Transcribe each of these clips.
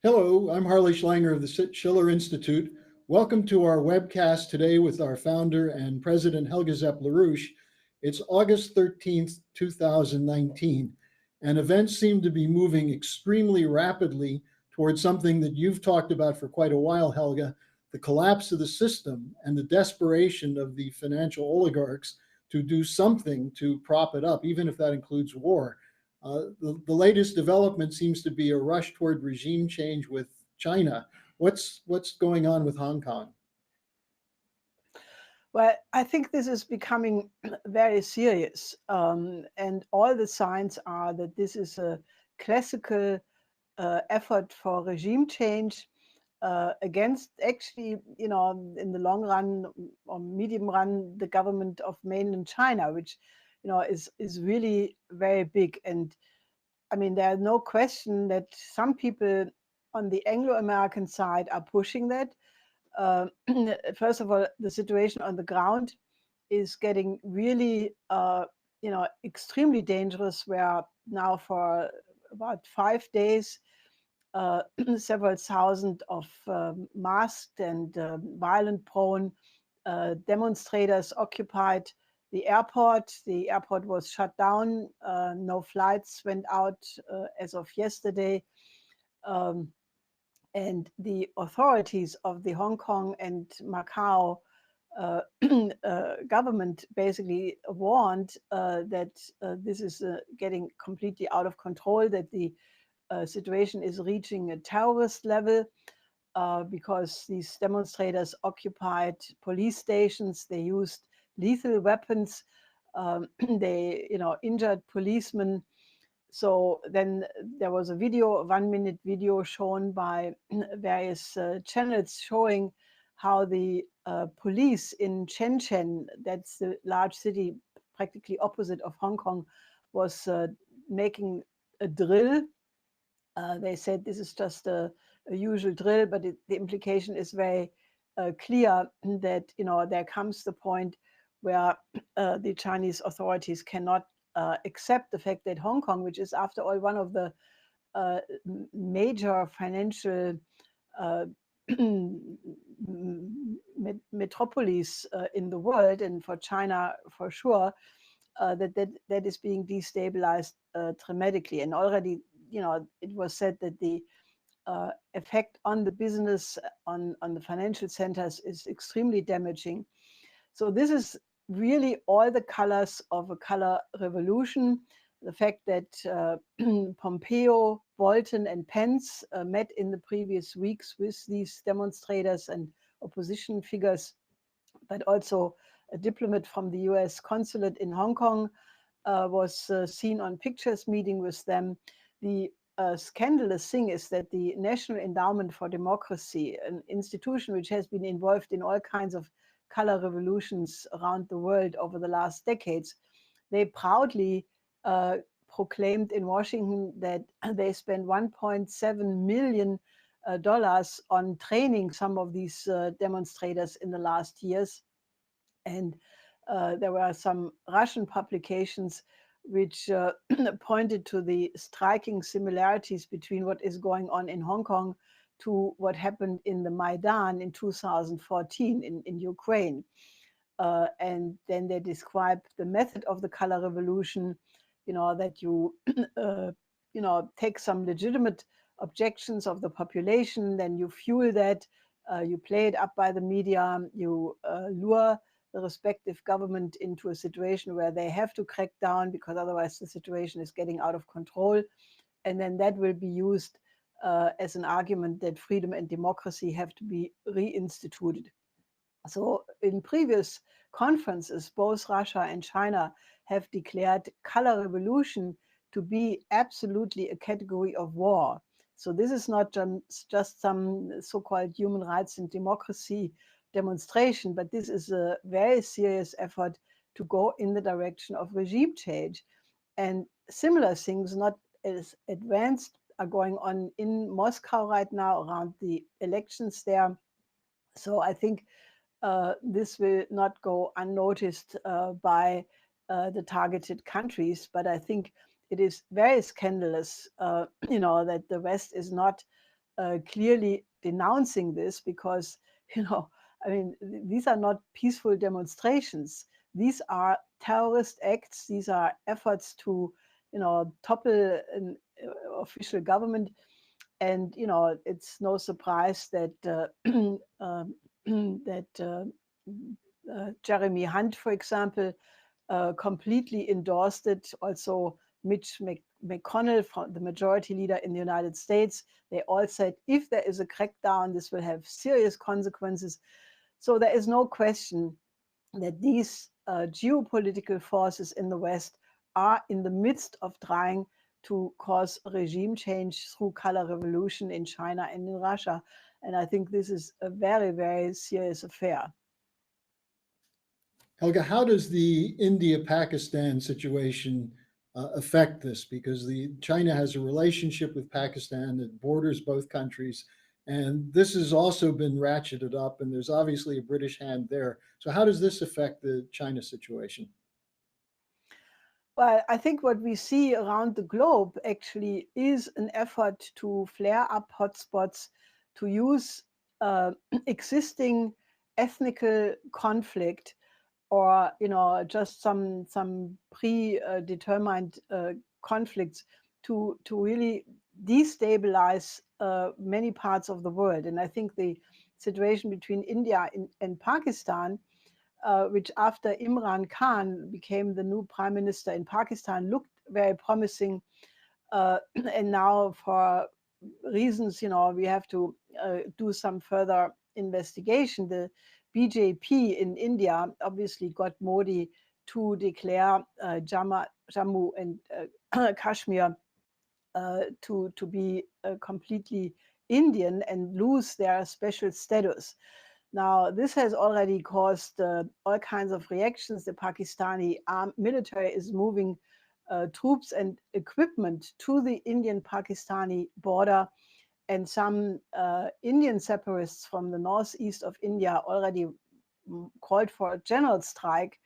Hello, I'm Harley Schlanger of the Schiller Institute. Welcome to our webcast today with our founder and president, Helga Zepp LaRouche. It's August 13th, 2019, and events seem to be moving extremely rapidly towards something that you've talked about for quite a while, Helga, the collapse of the system and the desperation of the financial oligarchs to do something to prop it up, even if that includes war. The latest development seems to be a rush toward regime change with China. What's going on with Hong Kong? Well, I think this is becoming very serious, and all the signs are that this is a classical effort for regime change against, actually, in the long run or medium run, the government of mainland China, which, is really very big. And I mean, there's no question that some people on the Anglo-American side are pushing that. First of all, the situation on the ground is getting really, extremely dangerous, where now for about 5 days, several thousand of masked and violent-prone demonstrators occupied the airport. The airport was shut down. No flights went out as of yesterday. And the authorities of the Hong Kong and Macau government basically warned that this is getting completely out of control, that the situation is reaching a terrorist level because these demonstrators occupied police stations, they used lethal weapons, they injured policemen. So then there was a video, a 1-minute video shown by various channels showing how the police in Shenzhen, that's the large city practically opposite of Hong Kong, was making a drill. They said this is just a usual drill, but the implication is very clear that there comes the point where the Chinese authorities cannot accept the fact that Hong Kong, which is after all one of the major financial metropolis in the world, and for China for sure, that is being destabilized dramatically. And already, it was said that the effect on the business, on the financial centers, is extremely damaging. So this is really all the colors of a color revolution. The fact that Pompeo, Bolton, and Pence met in the previous weeks with these demonstrators and opposition figures, but also a diplomat from the US consulate in Hong Kong was seen on pictures meeting with them. The scandalous thing is that the National Endowment for Democracy, an institution which has been involved in all kinds of color revolutions around the world over the last decades, they proudly proclaimed in Washington that they spent $1.7 million on training some of these demonstrators in the last years. And there were some Russian publications which pointed to the striking similarities between what is going on in Hong Kong to what happened in the Maidan in 2014 in Ukraine. And then they describe the method of the color revolution, that you, take some legitimate objections of the population, then you fuel that, you play it up by the media, you lure the respective government into a situation where they have to crack down because otherwise the situation is getting out of control. And then that will be used as an argument that freedom and democracy have to be reinstituted. So in previous conferences, both Russia and China have declared color revolution to be absolutely a category of war. So this is not just some so-called human rights and democracy demonstration, but this is a very serious effort to go in the direction of regime change. And similar things, not as advanced, are going on in Moscow right now around the elections there. So I think this will not go unnoticed by the targeted countries, but I think it is very scandalous, that the West is not clearly denouncing this because, I mean, these are not peaceful demonstrations. These are terrorist acts. These are efforts to, topple an official government. And, it's no surprise that Jeremy Hunt, for example, completely endorsed it. Also, Mitch McConnell, the majority leader in the United States, they all said if there is a crackdown, this will have serious consequences. So there is no question that these geopolitical forces in the West are in the midst of trying to cause regime change through color revolution in China and in Russia. And I think this is a very, very serious affair. Helga, how does the India-Pakistan situation affect this? Because China has a relationship with Pakistan that borders both countries, and this has also been ratcheted up, and there's obviously a British hand there. So how does this affect the China situation? Well, I think what we see around the globe actually is an effort to flare up hotspots, to use existing ethnical conflict or just some predetermined conflicts to really destabilize many parts of the world. And I think the situation between India and Pakistan, which after Imran Khan became the new prime minister in Pakistan, looked very promising. And now, for reasons, we have to do some further investigation. The BJP in India obviously got Modi to declare Jammu and Kashmir to be completely Indian and lose their special status. Now, this has already caused all kinds of reactions. The Pakistani military is moving troops and equipment to the Indian-Pakistani border, and some Indian separatists from the northeast of India already called for a general strike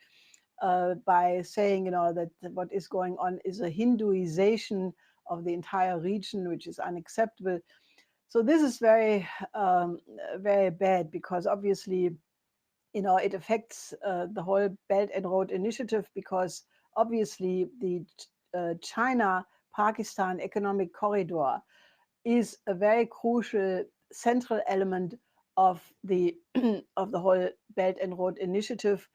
by saying, that what is going on is a Hinduization of the entire region, which is unacceptable. So this is very, very bad because obviously, it affects the whole Belt and Road Initiative, because obviously the China-Pakistan economic corridor is a very crucial central element of the of the whole Belt and Road Initiative.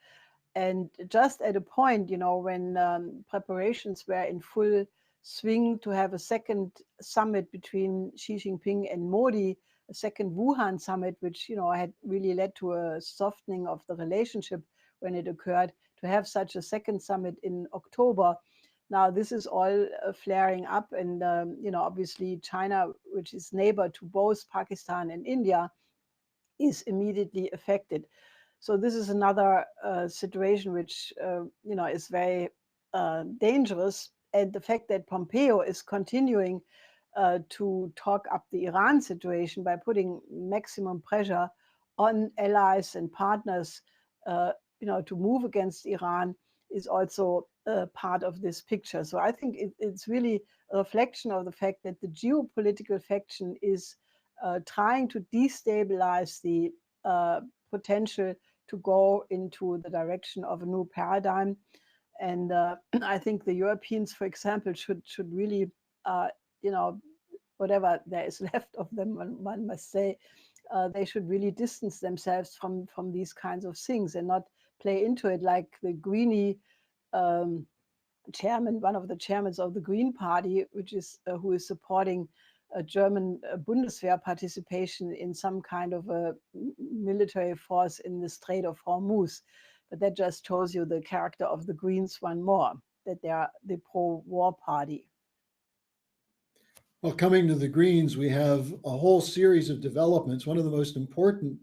And just at a point, when preparations were in full swing to have a second summit between Xi Jinping and Modi, a second Wuhan summit, which had really led to a softening of the relationship when it occurred, to have such a second summit in October. Now this is all flaring up, and obviously China, which is neighbor to both Pakistan and India, is immediately affected. So this is another situation which is very dangerous. And the fact that Pompeo is continuing to talk up the Iran situation by putting maximum pressure on allies and partners, to move against Iran, is also part of this picture. So I think it's really a reflection of the fact that the geopolitical faction is trying to destabilize the potential to go into the direction of a new paradigm. And I think the Europeans, for example, should really, whatever there is left of them, one must say, they should really distance themselves from these kinds of things and not play into it like the Greenie chairman, one of the chairmen of the Green Party, which is who is supporting a German Bundeswehr participation in some kind of a military force in the Strait of Hormuz. But that just shows you the character of the Greens one more, that they are the pro-war party. Well, coming to the Greens, we have a whole series of developments. One of the most important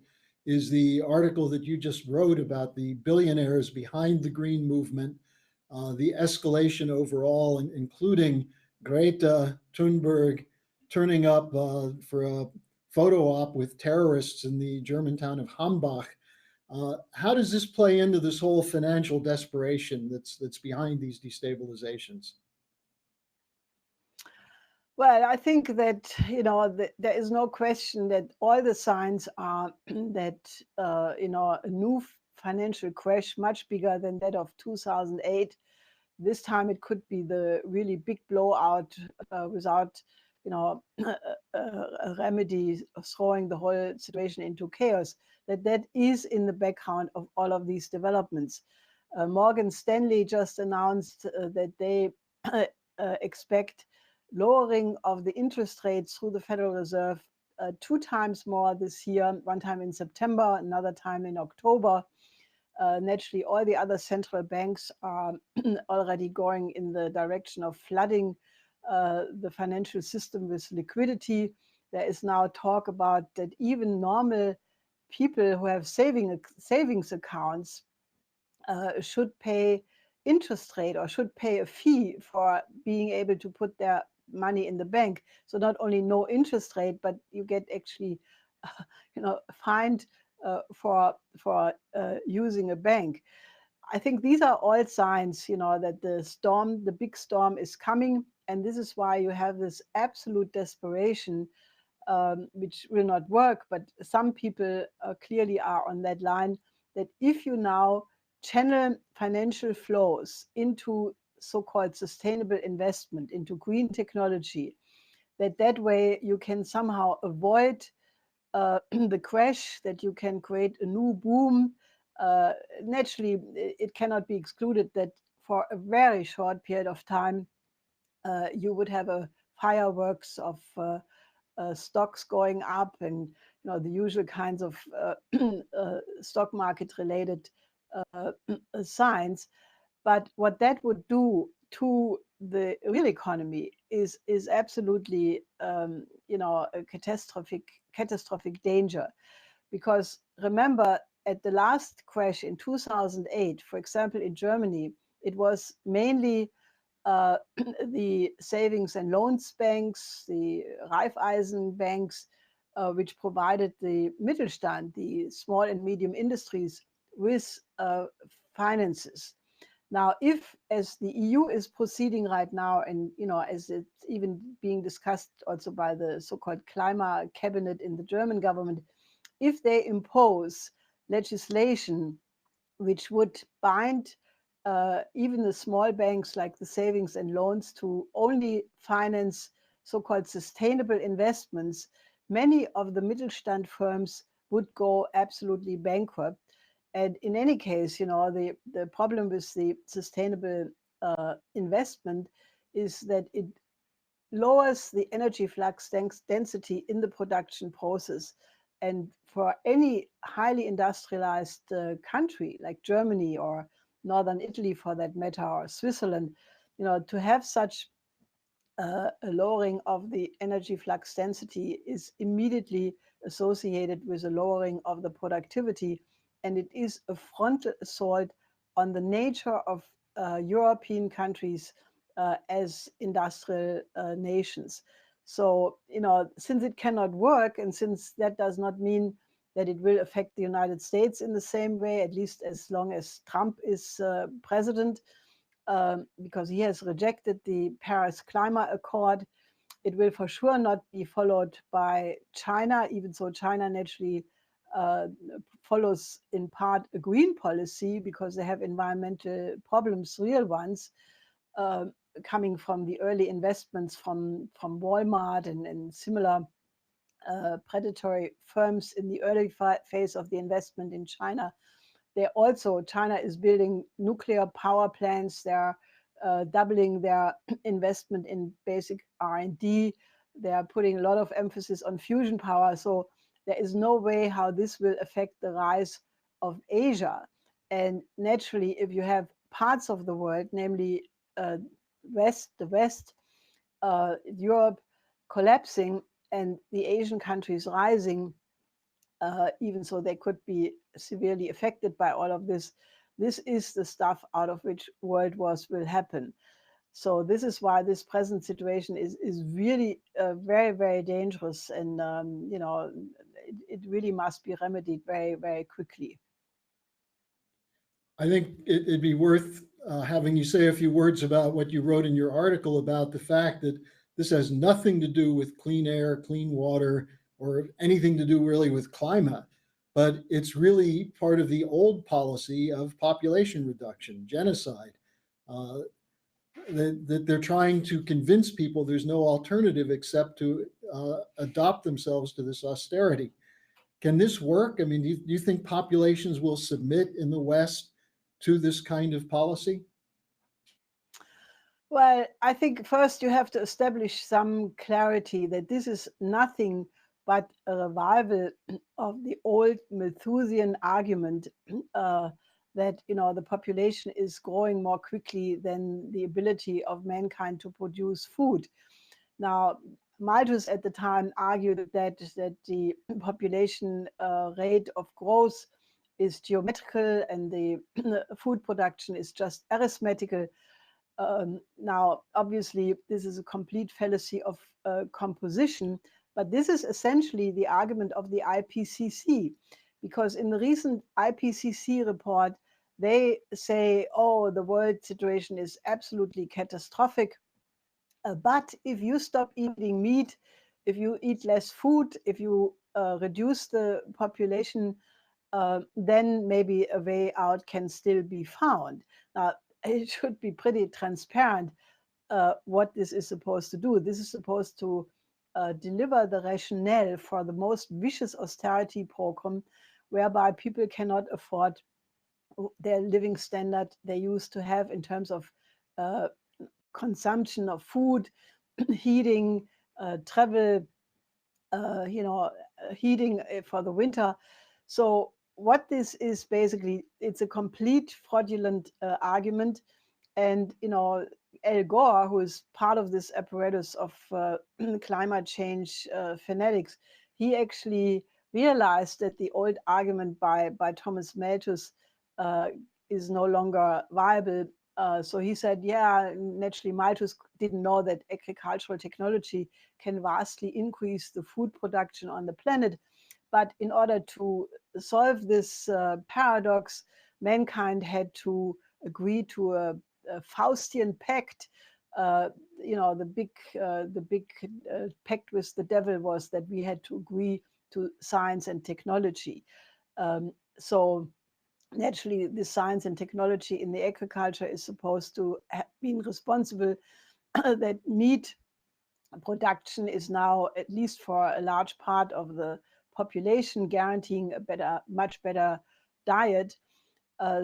is the article that you just wrote about the billionaires behind the Green movement, the escalation overall, including Greta Thunberg turning up for a photo op with terrorists in the German town of Hambach. How does this play into this whole financial desperation that's behind these destabilizations? Well, I think that, there is no question that all the signs are that, a new financial crash, much bigger than that of 2008. This time it could be the really big blowout without, a remedy throwing the whole situation into chaos. That is in the background of all of these developments. Morgan Stanley just announced that they expect lowering of the interest rates through the Federal Reserve 2 times more this year, one time in September, another time in October. Naturally, all the other central banks are already going in the direction of flooding the financial system with liquidity. There is now talk about that even normal people who have savings accounts should pay interest rate or should pay a fee for being able to put their money in the bank. So not only no interest rate, but you get actually, fined for using a bank. I think these are all signs, that the big storm is coming, and this is why you have this absolute desperation, which will not work. But some people clearly are on that line that if you now channel financial flows into so-called sustainable investment, into green technology, that way you can somehow avoid the crash, that you can create a new boom. Naturally, it cannot be excluded that for a very short period of time, you would have a fireworks of stocks going up, and the usual kinds of stock market related signs. But what that would do to the real economy is absolutely a catastrophic danger. Because remember, at the last crash in 2008, for example, in Germany, it was mainly the savings and loans banks, the Raiffeisen banks, which provided the Mittelstand, the small and medium industries, with finances. Now, if, as the EU is proceeding right now, and as it's even being discussed also by the so-called climate cabinet in the German government, if they impose legislation which would bind even the small banks like the savings and loans to only finance so-called sustainable investments, many of the Mittelstand firms would go absolutely bankrupt. And in any case, the problem with the sustainable investment is that it lowers the energy flux density in the production process. And for any highly industrialized country like Germany or Northern Italy, for that matter, or Switzerland, to have such a lowering of the energy flux density is immediately associated with a lowering of the productivity. And it is a frontal assault on the nature of European countries as industrial nations. So, since it cannot work, and since that does not mean that it will affect the United States in the same way, at least as long as Trump is president, because he has rejected the Paris Climate Accord, it will for sure not be followed by China, even though China naturally follows in part a green policy because they have environmental problems, real ones, coming from the early investments from Walmart and similar predatory firms in the early phase of the investment in China. China is building nuclear power plants. They're doubling their investment in basic R&D. They are putting a lot of emphasis on fusion power. So there is no way how this will affect the rise of Asia. And naturally, if you have parts of the world, namely the West, Europe collapsing and the Asian countries rising, even so they could be severely affected by all of this. This is the stuff out of which world wars will happen. So this is why this present situation is really very, very dangerous, and it really must be remedied very, very quickly. I think it'd be worth having you say a few words about what you wrote in your article about the fact that This has nothing to do with clean air, clean water, or anything to do really with climate, but it's really part of the old policy of population reduction, genocide. Uh, that they're trying to convince people there's no alternative except to adopt themselves to this austerity. Can this work? I mean, do you think populations will submit in the West to this kind of policy? Well, I think first you have to establish some clarity that this is nothing but a revival of the old Malthusian argument that the population is growing more quickly than the ability of mankind to produce food. Now, Malthus at the time argued that the population rate of growth is geometrical and the food production is just arithmetical. Now, obviously, this is a complete fallacy of composition, but this is essentially the argument of the IPCC, because in the recent IPCC report, they say, oh, the world situation is absolutely catastrophic. But if you stop eating meat, if you eat less food, if you reduce the population, then maybe a way out can still be found. Now, it should be pretty transparent what this is supposed to do. This is supposed to deliver the rationale for the most vicious austerity program, whereby people cannot afford their living standard they used to have in terms of uh, consumption of food, heating, travel, heating for the winter. So what this is basically, it's a complete fraudulent argument. And, Al Gore, who is part of this apparatus of climate change fanatics, he actually realized that the old argument by Thomas Malthus is no longer viable. So he said, yeah, naturally, Malthus didn't know that agricultural technology can vastly increase the food production on the planet. But in order to solve this paradox, mankind had to agree to a Faustian pact. The big pact with the devil was that we had to agree to science and technology. So naturally, the science and technology in the agriculture is supposed to have been responsible that meat production is now, at least for a large part of the population, guaranteeing a much better diet.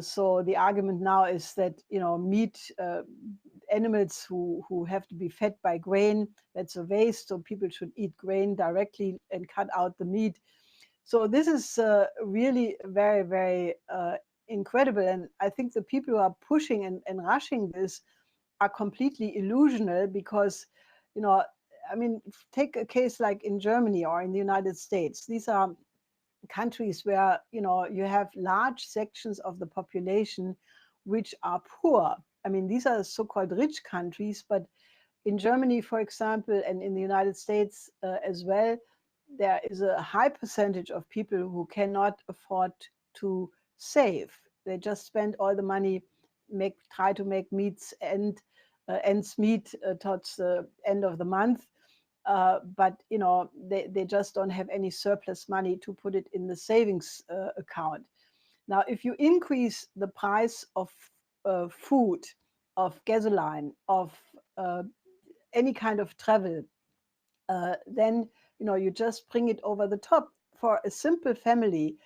So the argument now is that meat animals who have to be fed by grain, that's a waste. So people should eat grain directly and cut out the meat. So this is really very, very incredible. And I think the people who are pushing and rushing this are completely illusional because, I mean, take a case like in Germany or in the United States. These are countries where, you have large sections of the population which are poor. I mean, these are so-called rich countries, but in Germany, for example, and in the United States as well, there is a high percentage of people who cannot afford to save. They just spend all the money, try to make ends meet towards the end of the month. But they just don't have any surplus money to put it in the savings account. Now, if you increase the price of food, of gasoline, of any kind of travel, then you just bring it over the top for a simple family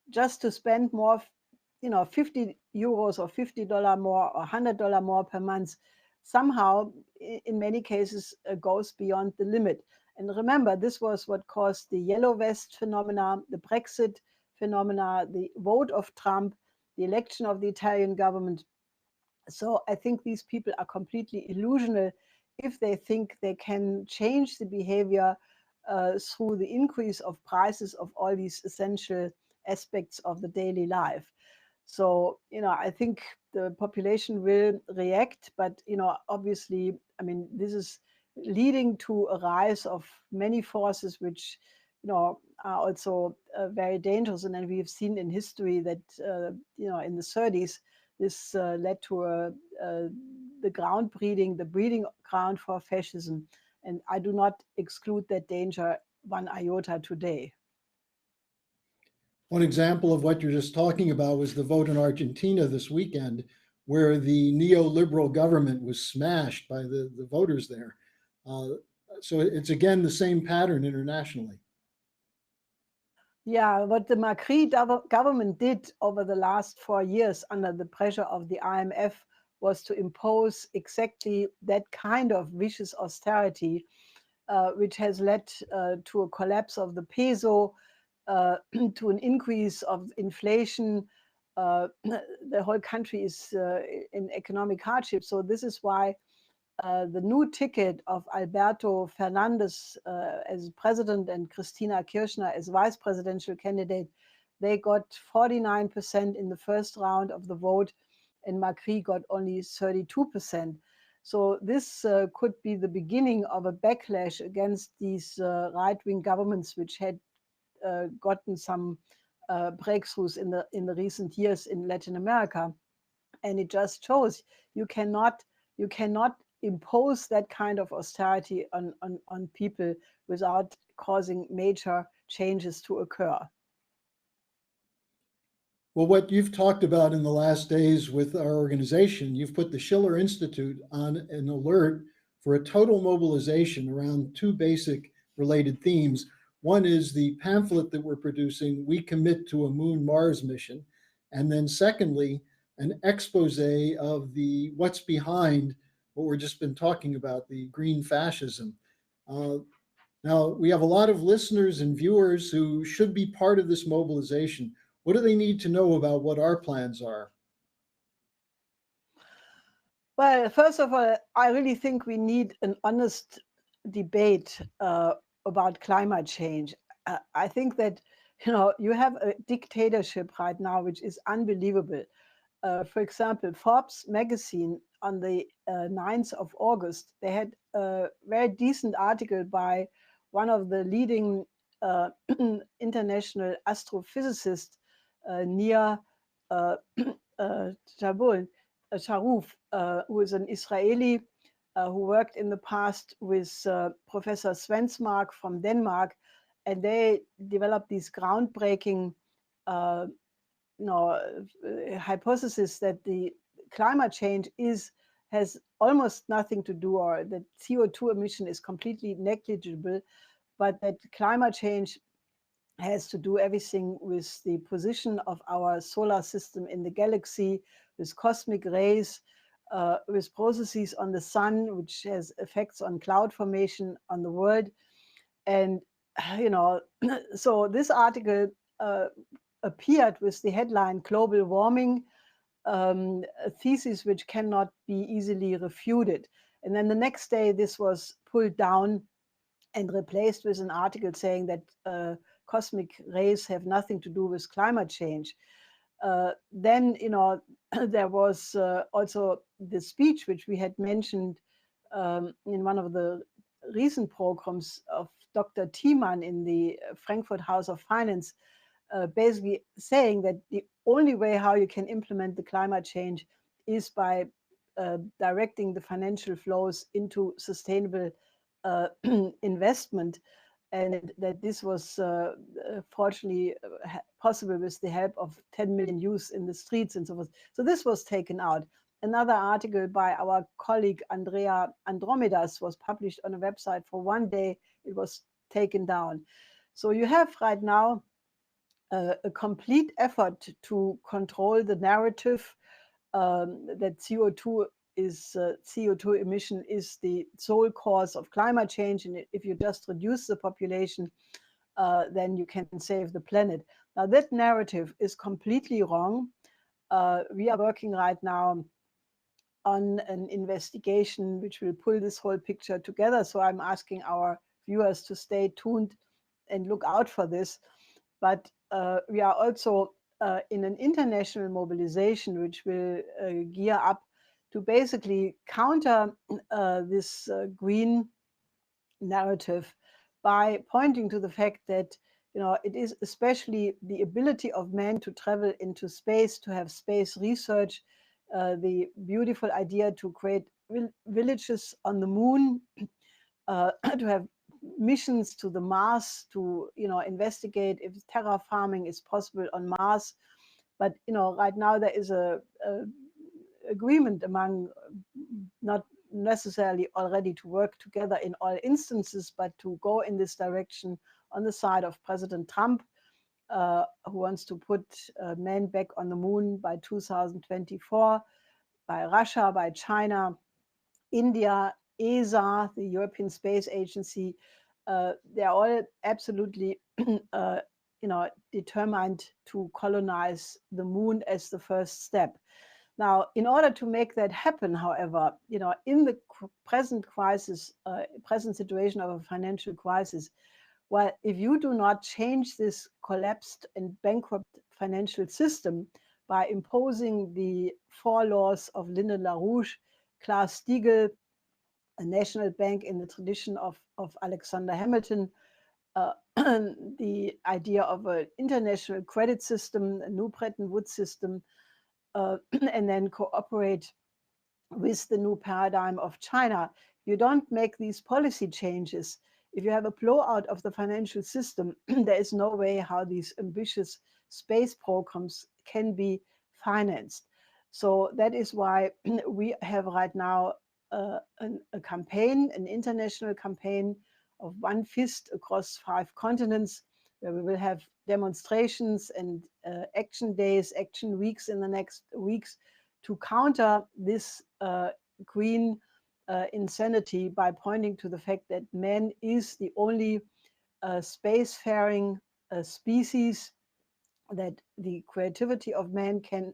just to spend more, 50 euros or $50 more or $100 more per month. Somehow, in many cases, goes beyond the limit. And remember, this was what caused the yellow vest phenomena, the Brexit phenomena, the vote of Trump, the election of the Italian government. So I think these people are completely illusional if they think they can change the behavior through the increase of prices of all these essential aspects of the daily life. So, I think the population will react, but, obviously, I mean, this is leading to a rise of many forces which, are also very dangerous. And then we've seen in history that, in the 30s, this led to the breeding ground for fascism. And I do not exclude that danger one iota today. One example of what you're just talking about was the vote in Argentina this weekend, where the neoliberal government was smashed by the voters there. So it's again the same pattern internationally. Yeah, what the Macri government did over the last 4 years under the pressure of the IMF was to impose exactly that kind of vicious austerity, which has led to a collapse of the peso, to an increase of inflation. The whole country is in economic hardship. So this is why the new ticket of Alberto Fernandez as president and Cristina Kirchner as vice presidential candidate, they got 49% in the first round of the vote, and Macri got only 32%. So this could be the beginning of a backlash against these right-wing governments, which had gotten some breakthroughs in the recent years in Latin America. And it just shows you cannot impose that kind of austerity on people without causing major changes to occur. Well, what you've talked about in the last days with our organization, you've put the Schiller Institute on an alert for a total mobilization around two basic related themes. One is the pamphlet that we're producing, We Commit to a Moon-Mars Mission. And then secondly, an expose of the what's behind what we've just been talking about, the green fascism. Now, we have a lot of listeners and viewers who should be part of this mobilization. What do they need to know about what our plans are? Well, first of all, I really think we need an honest debate about climate change. I think that you have a dictatorship right now, which is unbelievable. For example, Forbes magazine on the 9th of August, they had a very decent article by one of the leading international astrophysicists near Sharouf, who is an Israeli who worked in the past with Professor Svensmark from Denmark, and they developed these groundbreaking hypothesis that the climate change has almost nothing to do, or that CO2 emission is completely negligible, but that climate change has to do everything with the position of our solar system in the galaxy, with cosmic rays, with processes on the sun, which has effects on cloud formation on the world. And, so this article appeared with the headline Global Warming, a thesis which cannot be easily refuted. And then the next day, this was pulled down and replaced with an article saying that cosmic rays have nothing to do with climate change. Then, there was also the speech which we had mentioned in one of the recent programs of Dr. Thiemann in the Frankfurt House of Finance, basically saying that the only way how you can implement the climate change is by directing the financial flows into sustainable investment, and that this was fortunately possible with the help of 10 million youths in the streets and so forth. So this was taken out. Another article by our colleague Andrea Andromedas was published on a website for one day. It was taken down. So you have right now a complete effort to control the narrative that CO2 emission is the sole cause of climate change, and if you just reduce the population, then you can save the planet. Now that narrative is completely wrong. We are working right now on an investigation which will pull this whole picture together. So I'm asking our viewers to stay tuned and look out for this. But we are also in an international mobilization which will gear up to basically counter this green narrative by pointing to the fact that it is especially the ability of man to travel into space, to have space research, the beautiful idea to create villages on the moon, to have missions to the Mars to, investigate if terraforming is possible on Mars. But, right now there is a agreement among, not necessarily already to work together in all instances, but to go in this direction on the side of President Trump, who wants to put men back on the moon by 2024, by Russia, by China, India, ESA, the European Space Agency. They're all absolutely determined to colonize the moon as the first step. Now, in order to make that happen, however, in the present crisis, present situation of a financial crisis, well, if you do not change this collapsed and bankrupt financial system by imposing the 4 laws of Lyndon LaRouche, Glass-Steagall, a national bank in the tradition of Alexander Hamilton, the idea of an international credit system, a new Bretton Woods system, and then cooperate with the new paradigm of China. You don't make these policy changes. If you have a blowout of the financial system, there is no way how these ambitious space programs can be financed. So that is why we have right now a campaign, an international campaign of one fist across 5 continents, where we will have demonstrations and action days, action weeks in the next weeks to counter this green insanity by pointing to the fact that man is the only spacefaring species, that the creativity of man can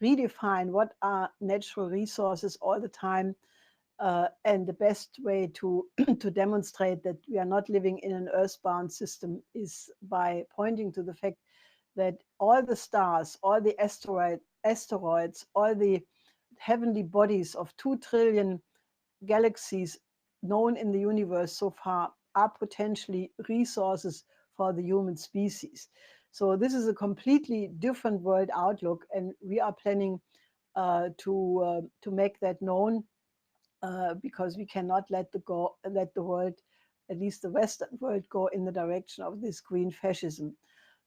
redefine what are natural resources all the time. And the best way to, to demonstrate that we are not living in an earthbound system is by pointing to the fact that all the stars, all the asteroids, all the heavenly bodies of 2 trillion galaxies known in the universe so far are potentially resources for the human species. So this is a completely different world outlook, and we are planning to make that known. Because we cannot let the world, at least the Western world, go in the direction of this green fascism.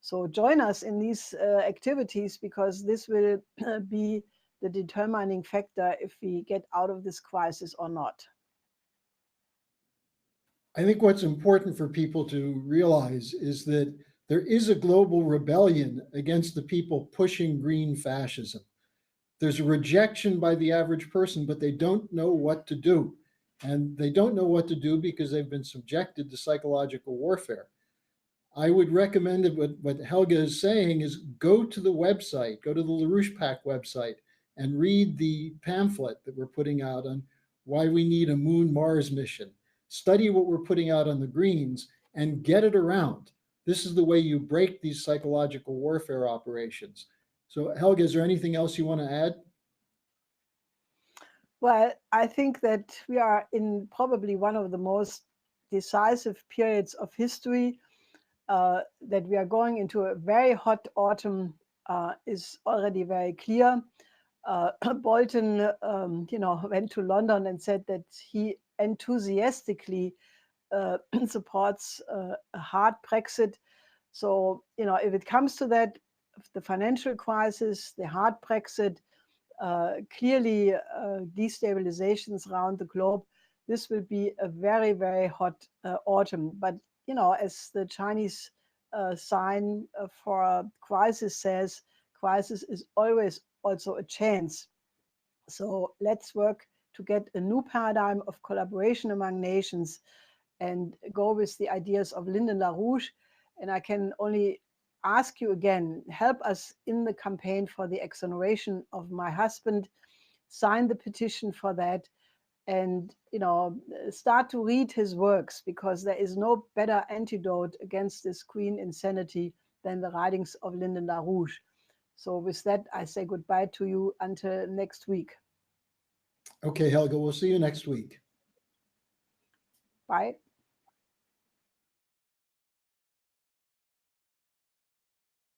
So join us in these activities, because this will be the determining factor if we get out of this crisis or not. I think what's important for people to realize is that there is a global rebellion against the people pushing green fascism. There's a rejection by the average person, but they don't know what to do. And they don't know what to do because they've been subjected to psychological warfare. I would recommend that what Helga is saying is go to the website, go to the LaRouche PAC website, and read the pamphlet that we're putting out on why we need a Moon-Mars mission. Study what we're putting out on the greens and get it around. This is the way you break these psychological warfare operations. So Helga, is there anything else you want to add? Well, I think that we are in probably one of the most decisive periods of history. That we are going into a very hot autumn is already very clear. Bolton, went to London and said that he enthusiastically supports a hard Brexit. So, if it comes to that, the financial crisis, the hard Brexit, clearly destabilizations around the globe, this will be a very, very hot autumn. But, as the Chinese sign for a crisis says, crisis is always also a chance. So let's work to get a new paradigm of collaboration among nations and go with the ideas of Lyndon LaRouche. And I can only ask you again, help us in the campaign for the exoneration of my husband, sign the petition for that, and start to read his works, because there is no better antidote against this green insanity than the writings of Lyndon LaRouche. So with that, I say goodbye to you until next week. Okay, Helga, we'll see you next week. Bye.